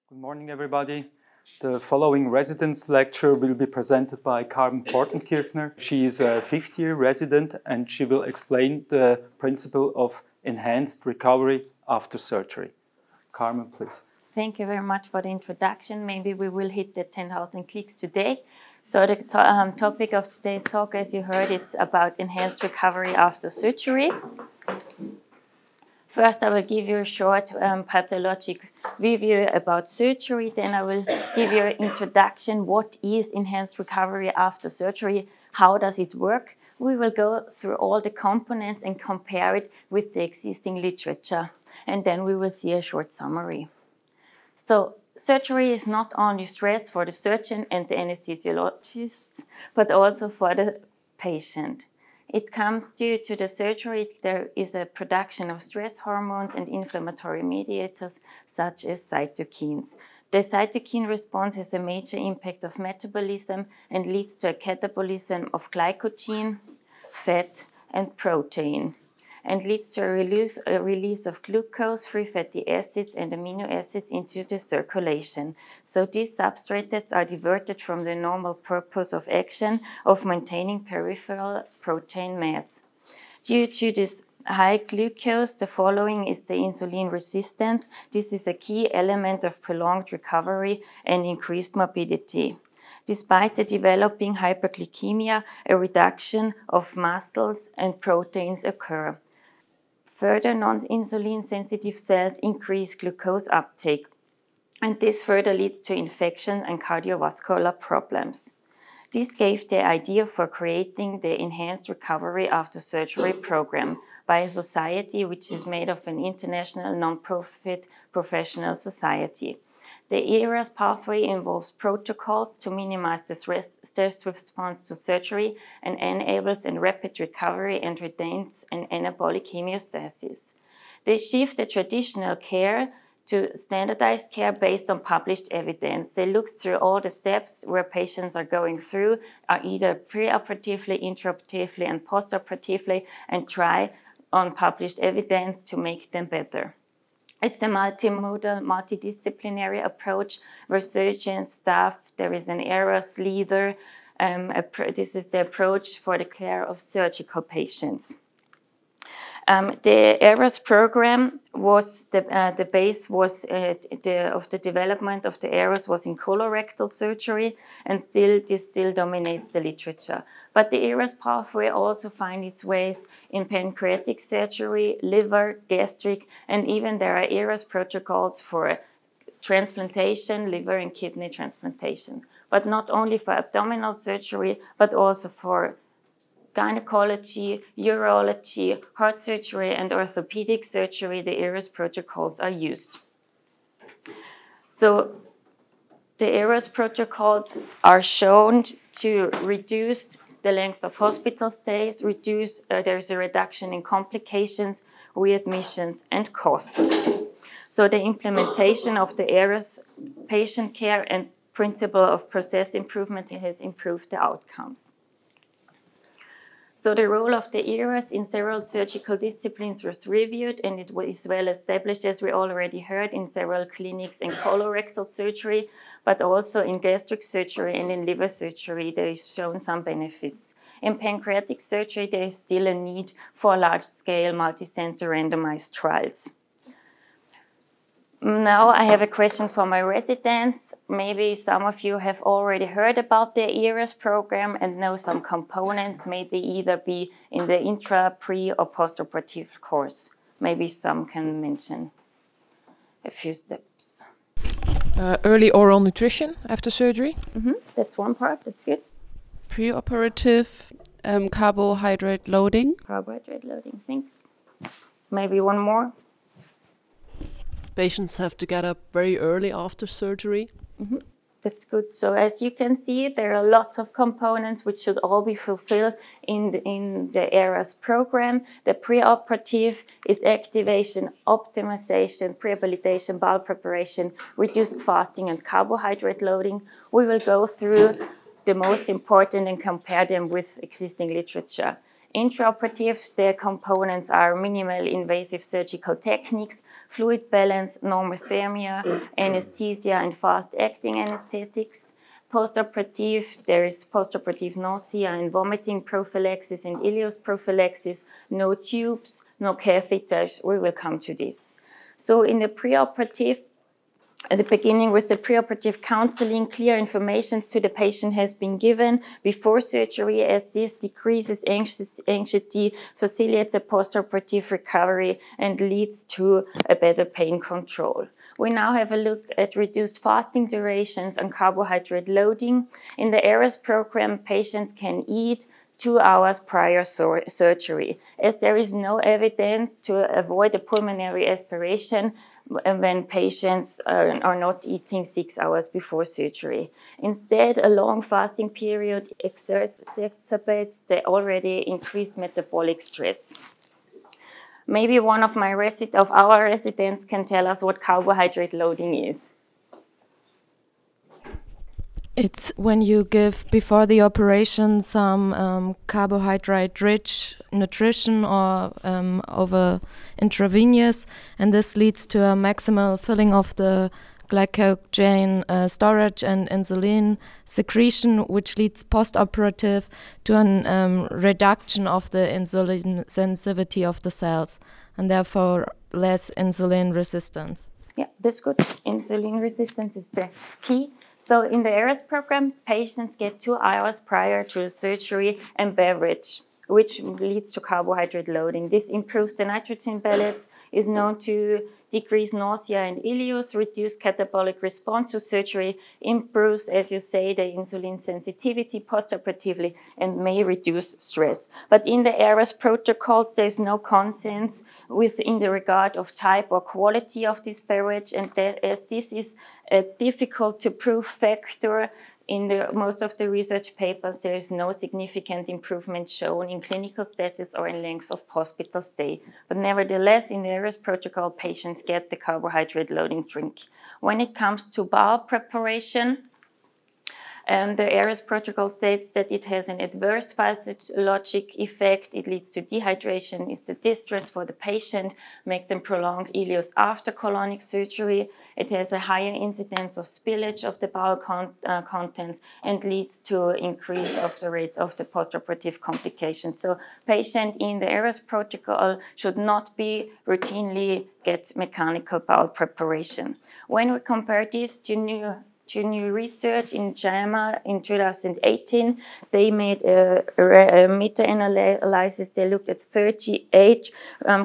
Good morning, everybody. The following residence lecture will be presented by Carmen Portenkirchner. She is a fifth-year resident and she will explain the principle of enhanced recovery after surgery. Carmen, please. Thank you very much for the introduction. Maybe we will hit the 10,000 clicks today. So the topic of today's talk, as you heard, is about enhanced recovery after surgery. First, I will give you a short pathologic review about surgery. Then I will give you an introduction. What is enhanced recovery after surgery? How does it work? We will go through all the components and compare it with the existing literature. And then we will see a short summary. So surgery is not only stress for the surgeon and the anesthesiologist, but also for the patient. It comes due to the surgery. There is a production of stress hormones and inflammatory mediators such as cytokines. The cytokine response has a major impact of metabolism and leads to a catabolism of glycogen, fat, and protein, and leads to a release of glucose, free fatty acids, and amino acids into the circulation. So these substrates are diverted from the normal purpose of action of maintaining peripheral protein mass. Due to this high glucose, the following is the insulin resistance. This is a key element of prolonged recovery and increased morbidity. Despite the developing hyperglycemia, a reduction of muscles and proteins occur. Further, non-insulin sensitive cells increase glucose uptake, and this further leads to infection and cardiovascular problems. This gave the idea for creating the Enhanced Recovery After Surgery program by a society which is made of an international non-profit professional society. The ERAS pathway involves protocols to minimize the stress response to surgery and enables a rapid recovery and retains an anabolic homeostasis. They shift the traditional care to standardized care based on published evidence. They look through all the steps where patients are going through, either preoperatively, intraoperatively, and postoperatively, and try on published evidence to make them better. It's a multimodal, multidisciplinary approach where surgeons, staff, there is an ERAS leader. This is the approach for the care of surgical patients. The ERAS program was the base was of the development of the ERAS was in colorectal surgery, and this still dominates the literature. But the ERAS pathway also finds its ways in pancreatic surgery, liver, gastric, and even there are ERAS protocols for transplantation, liver and kidney transplantation. But not only for abdominal surgery, but also for gynecology, urology, heart surgery, and orthopedic surgery, the ERAS protocols are used. So the ERAS protocols are shown to reduce the length of hospital stays, there's a reduction in complications, readmissions, and costs. So the implementation of the ERAS patient care and principle of process improvement has improved the outcomes. So the role of the ERAS in several surgical disciplines was reviewed, and it was well established, as we already heard, in several clinics in colorectal surgery, but also in gastric surgery and in liver surgery, there is shown some benefits. In pancreatic surgery, there is still a need for large-scale, multi-center randomized trials. Now I have a question for my residents. Maybe some of you have already heard about the ERAS program and know some components. May they either be in the intra, pre, or postoperative course. Maybe some can mention a few steps. Early oral nutrition after surgery. That's one part, that's good. Preoperative carbohydrate loading. Carbohydrate loading, thanks. Maybe one more. Patients have to get up very early after surgery. That's good. So as you can see, there are lots of components which should all be fulfilled in the ERAS program. The preoperative is activation, optimization, prehabilitation, bowel preparation, reduced fasting, and carbohydrate loading. We will go through the most important and compare them with existing literature. Intraoperative, the components are minimal invasive surgical techniques, fluid balance, normothermia, anesthesia, and fast-acting anesthetics. Postoperative, there is postoperative nausea and vomiting prophylaxis and ileus prophylaxis, no tubes, no catheters. We will come to this. So in the preoperative, at the beginning with the preoperative counseling, clear information to the patient has been given before surgery, as this decreases anxiety, facilitates a postoperative recovery, and leads to a better pain control. We now have a look at reduced fasting durations and carbohydrate loading. In the ERAS program, patients can eat 2 hours prior surgery, as there is no evidence to avoid a pulmonary aspiration when patients are not eating 6 hours before surgery. Instead, a long fasting period exacerbates the already increased metabolic stress. Maybe one of our residents can tell us what carbohydrate loading is. It's when you give before the operation some carbohydrate-rich nutrition or over intravenous, and this leads to a maximal filling of the glycogen storage and insulin secretion, which leads post-operative to a reduction of the insulin sensitivity of the cells, and therefore less insulin resistance. Yeah, that's good. Insulin resistance is the key. So in the ERAS program, patients get 2 hours prior to the surgery and beverage, which leads to carbohydrate loading. This improves the nitrogen balance, is known to decrease nausea and ileus, reduce catabolic response to surgery, improves, as you say, the insulin sensitivity postoperatively, and may reduce stress. But in the ERAS protocols, there is no consensus in the regard of type or quality of this beverage, and as this is a difficult to prove factor, in most of the research papers, there is no significant improvement shown in clinical status or in length of hospital stay. But nevertheless, in the ERAS protocol, patients get the carbohydrate loading drink. When it comes to bowel preparation, the ERAS protocol states that it has an adverse physiologic effect. It leads to dehydration, it's a distress for the patient, makes them prolonged ileus after colonic surgery. It has a higher incidence of spillage of the bowel contents and leads to increase of the rate of the postoperative complications. So patient in the ERAS protocol should not be routinely get mechanical bowel preparation. When we compare this to new research in JAMA in 2018, they made a meta-analysis. They looked at 38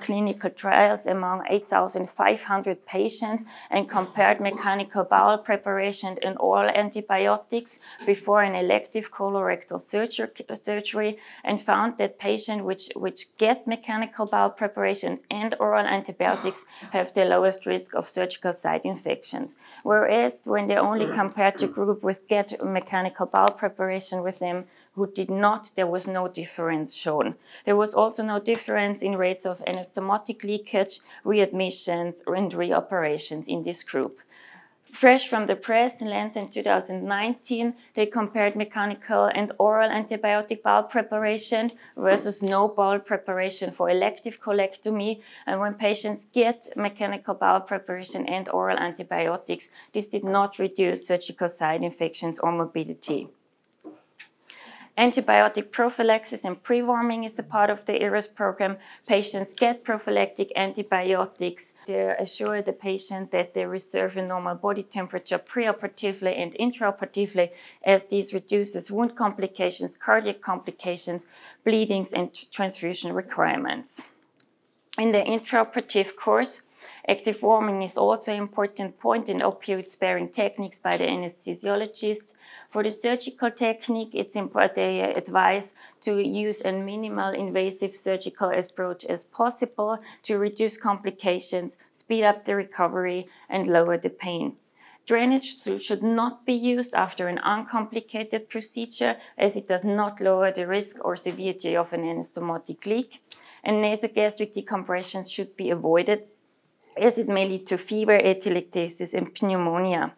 clinical trials among 8,500 patients and compared mechanical bowel preparation and oral antibiotics before an elective colorectal surgery, and found that patients which get mechanical bowel preparations and oral antibiotics have the lowest risk of surgical site infections. Whereas when they only compared the group with get mechanical bowel preparation with them who did not, there was no difference shown. There was also no difference in rates of anastomotic leakage, readmissions, and reoperations in this group. Fresh from the press in Lancet in 2019, they compared mechanical and oral antibiotic bowel preparation versus no bowel preparation for elective colectomy. And when patients get mechanical bowel preparation and oral antibiotics, this did not reduce surgical site infections or morbidity. Antibiotic prophylaxis and pre-warming is a part of the ERAS program. Patients get prophylactic antibiotics. They assure the patient that they reserve a normal body temperature preoperatively and intraoperatively, as this reduces wound complications, cardiac complications, bleedings, and transfusion requirements. In the intraoperative course, active warming is also an important point in opioid-sparing techniques by the anesthesiologist. For the surgical technique, it's important they advise to use a minimal invasive surgical approach as possible to reduce complications, speed up the recovery, and lower the pain. Drainage should not be used after an uncomplicated procedure, as it does not lower the risk or severity of an anastomotic leak. And nasogastric decompressions should be avoided, as it may lead to fever, atelectasis, and pneumonia.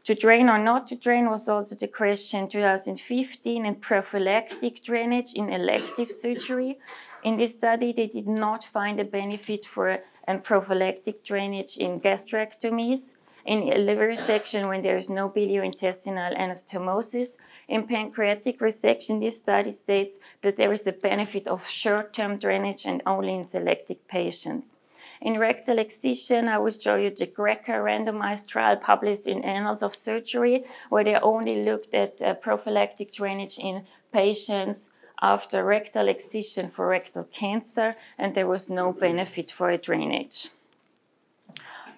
To drain or not to drain was also the question 2015, and prophylactic drainage in elective surgery. In this study, they did not find a benefit for prophylactic drainage in gastrectomies, in liver resection when there is no biliointestinal anastomosis. In pancreatic resection, this study states that there is a benefit of short-term drainage and only in selected patients. In rectal excision, I will show you the Greco randomized trial published in Annals of Surgery, where they only looked at prophylactic drainage in patients after rectal excision for rectal cancer, and there was no benefit for a drainage.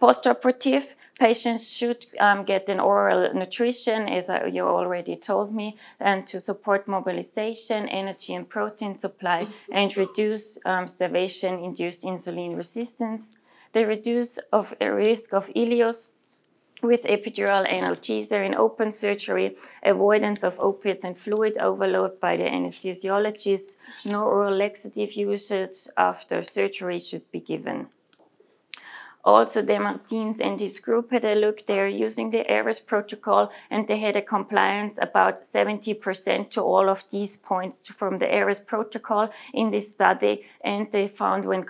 Postoperative, patients should get an oral nutrition, as you already told me, and to support mobilization, energy and protein supply, and reduce starvation-induced insulin resistance. The reduce of a risk of ileus with epidural analgesia in open surgery, avoidance of opiates and fluid overload by the anesthesiologist, no oral laxative usage after surgery should be given. Also, Demartins and his group had a look. They are using the ERAS protocol, and they had a compliance about 70% to all of these points from the ERAS protocol in this study. And they found when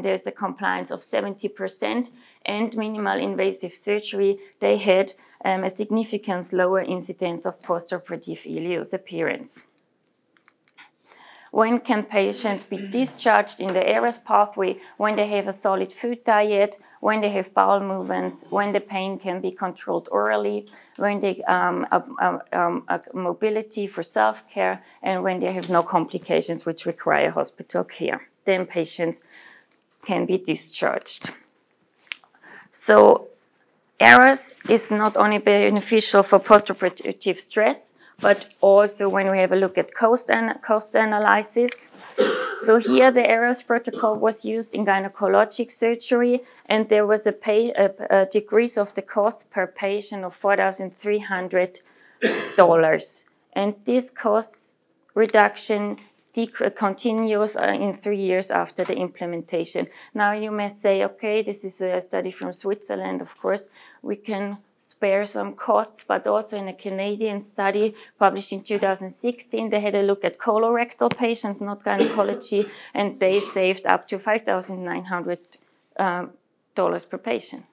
there's a compliance of 70% and minimal invasive surgery, they had a significantly lower incidence of postoperative ileus appearance. When can patients be discharged in the ERAS pathway? When they have a solid food diet, when they have bowel movements, when the pain can be controlled orally, when they mobility for self-care, and when they have no complications which require hospital care. Then patients can be discharged. So ERAS is not only beneficial for postoperative stress, but also when we have a look at cost analysis. So here the ERAS protocol was used in gynecologic surgery, and there was a decrease of the cost per patient of $4,300. And this cost reduction continues in 3 years after the implementation. Now you may say, okay, this is a study from Switzerland, of course, we can spare some costs, but also in a Canadian study published in 2016, they had a look at colorectal patients, not gynecology, and they saved up to $5,900 per patient.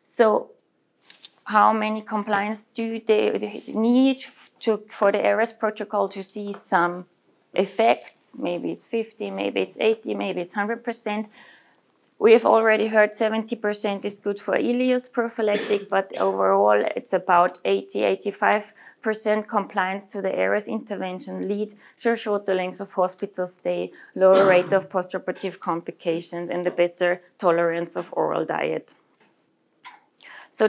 So how many compliance do they need for the ERAS protocol to see some effects? Maybe it's 50, maybe it's 80, maybe it's 100%. We have already heard 70% is good for ileus prophylactic, but overall it's about 80–85% compliance to the ERAS intervention lead to shorter lengths of hospital stay, lower rate of postoperative complications, and a better tolerance of oral diet. So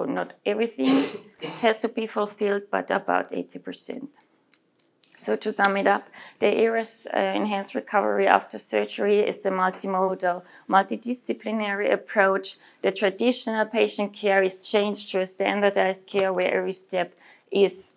not everything has to be fulfilled, but about 80%. So to sum it up, the ERAS enhanced recovery after surgery is a multimodal, multidisciplinary approach. The traditional patient care is changed to a standardized care where every step is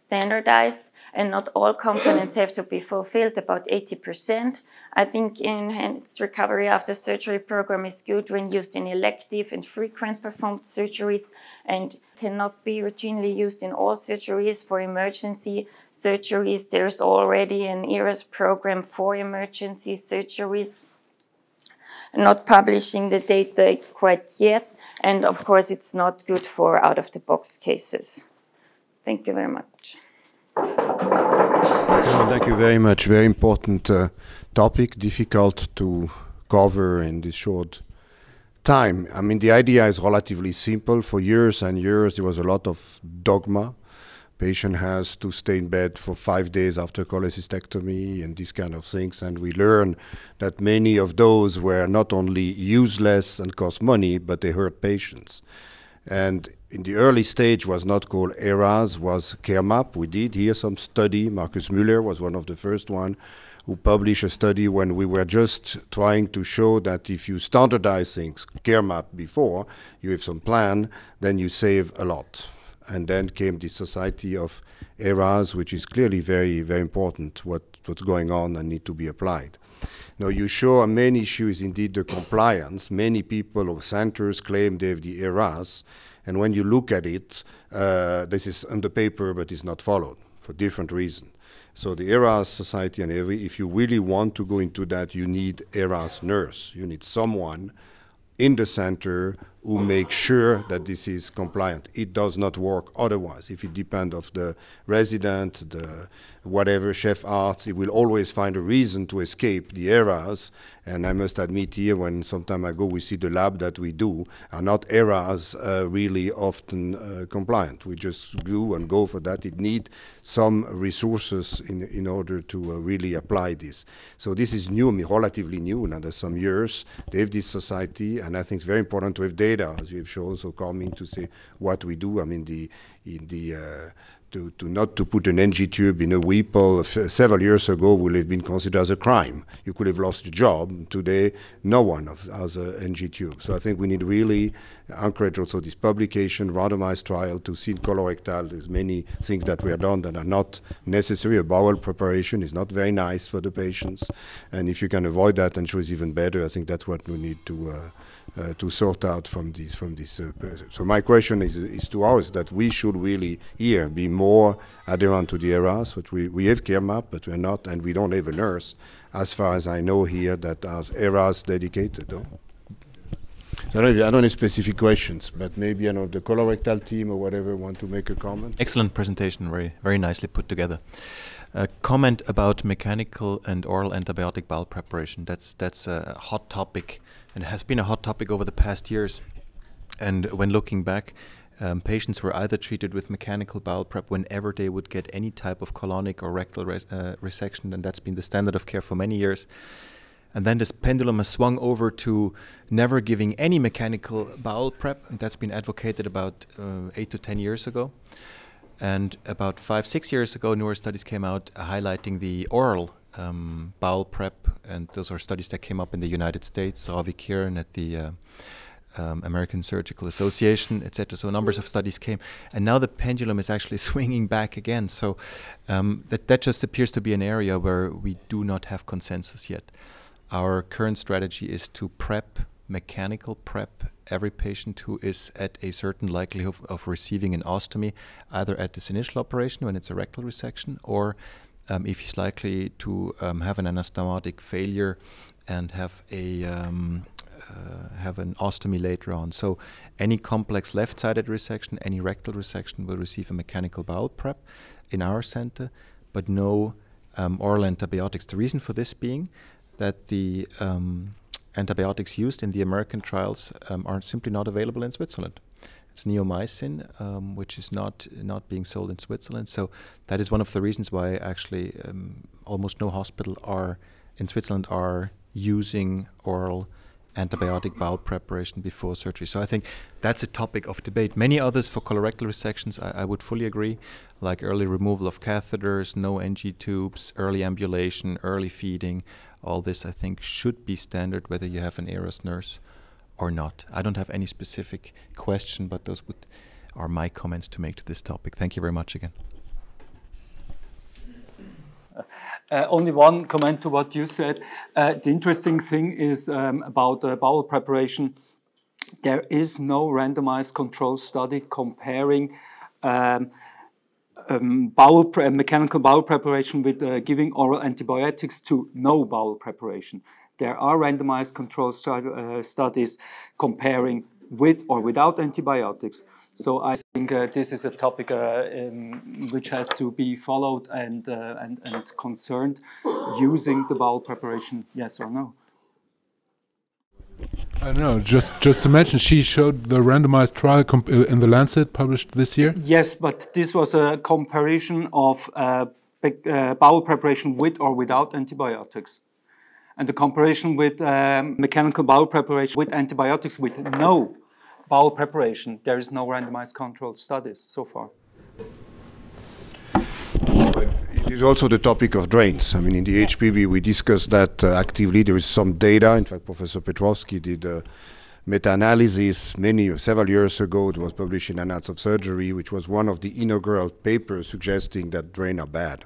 standardized and not all components have to be fulfilled, about 80%. I think enhanced recovery after surgery program is good when used in elective and frequent performed surgeries and cannot be routinely used in all surgeries. For emergency surgeries, there's already an ERAS program for emergency surgeries. Not publishing the data quite yet, and of course it's not good for out-of-the-box cases. Thank you very much. Thank you very much. Very important topic, difficult to cover in this short time. I mean, the idea is relatively simple. For years and years, there was a lot of dogma. Patient has to stay in bed for 5 days after cholecystectomy and these kind of things. And we learn that many of those were not only useless and cost money, but they hurt patients. And in the early stage was not called ERAS, was CareMap. We did here some study. Markus Müller was one of the first one who published a study when we were just trying to show that if you standardize things, CareMap before, you have some plan, then you save a lot. And then came the Society of ERAS, which is clearly very, very important, what's going on and need to be applied. Now, you show a main issue is indeed the compliance. Many people or centers claim they have the ERAS, And when you look at it, this is on the paper, but it's not followed for different reasons. So the ERAS Society and if you really want to go into that, you need ERAS nurse. You need someone in the center who makes sure that this is compliant. It does not work otherwise. If it depends on the resident, the whatever, chef arts, it will always find a reason to escape the ERAS. And I must admit here, when sometime ago we see the lab that we do, are not ERAS really often compliant. We just do and go for that. It needs some resources in order to really apply this. So this is new, relatively new, now there's some years. They have this society, and I think it's very important to have data, as you have shown, so coming to say what we do. I mean, to not to put an NG tube in a Whipple several years ago would have been considered as a crime. You could have lost your job. Today, no one has an NG tube. So I think we need really encourage also this publication, randomized trial to see in colorectal. There's many things that were done that are not necessary. A bowel preparation is not very nice for the patients. And if you can avoid that and show it's even better, I think that's what we need to sort out from this. So my question is to ours that we should really here be more adherent to the ERAS. But we have care map, but we're not, and we don't have a nurse, as far as I know here, that has ERAS dedicated. No? So I don't have specific questions, but maybe the colorectal team or whatever want to make a comment. Excellent presentation, very nicely put together. A comment about mechanical and oral antibiotic bowel preparation. That's a hot topic, and has been a hot topic over the past years. And when looking back, patients were either treated with mechanical bowel prep whenever they would get any type of colonic or rectal resection, and that's been the standard of care for many years. And then this pendulum has swung over to never giving any mechanical bowel prep, and that's been advocated about 8 to 10 years ago. And about 5-6 years ago, newer studies came out highlighting the oral bowel prep, and those are studies that came up in the United States, Ravi Kiran at the American Surgical Association, etc. So numbers of studies came, and now the pendulum is actually swinging back again. So that just appears to be an area where we do not have consensus yet. Our current strategy is to mechanical prep every patient who is at a certain likelihood of receiving an ostomy, either at this initial operation when it's a rectal resection, or if he's likely to have an anastomotic failure and have an ostomy later on. So any complex left-sided resection, any rectal resection will receive a mechanical bowel prep in our center, but no oral antibiotics. The reason for this being that the antibiotics used in the American trials are simply not available in Switzerland. It's neomycin, which is not being sold in Switzerland. So that is one of the reasons why actually almost no hospital in Switzerland are using oral antibiotic bowel preparation before surgery. So I think that's a topic of debate. Many others for colorectal resections, I would fully agree, like early removal of catheters, no NG tubes, early ambulation, early feeding. All this, I think, should be standard whether you have an ERAS nurse or not. I don't have any specific question, but those are my comments to make to this topic. Thank you very much again. Only one comment to what you said. The interesting thing is about bowel preparation. There is no randomized control study comparing mechanical bowel preparation with giving oral antibiotics to no bowel preparation. There are randomized control studies comparing with or without antibiotics. So I think this is a topic which has to be followed and concerned using the bowel preparation, yes or no? I don't know, just to mention, she showed the randomized trial in the Lancet published this year? Yes, but this was a comparison of bowel preparation with or without antibiotics. And the comparison with mechanical bowel preparation with antibiotics with no bowel preparation, there is no randomized controlled studies so far. It is also the topic of drains. I mean, in the HPB, we discussed that actively. There is some data. In fact, Professor Petrovsky did meta-analysis several years ago. It was published in Annals of Surgery, which was one of the inaugural papers suggesting that drain are bad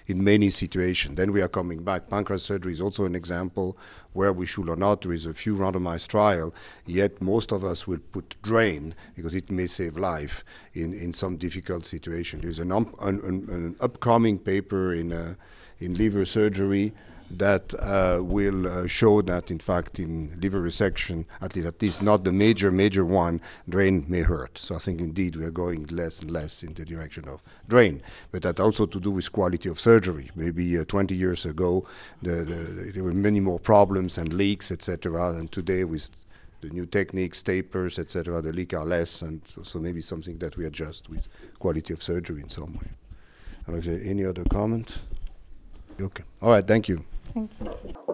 in many situations. Then we are coming back. Pancreas surgery is also an example where we should or not. There is a few randomized trial, yet most of us will put drain because it may save life in some difficult situation. There's an upcoming paper in liver surgery that will show that, in fact, in liver resection, at least not the major one, drain may hurt. So I think, indeed, we are going less and less in the direction of drain. But that also to do with quality of surgery. Maybe 20 years ago, there were many more problems and leaks, etc. And today, with the new techniques, tapers, etc., the leak are less. And so maybe something that we adjust with quality of surgery in some way. Is there any other comment? Okay. All right. Thank you. Thank you.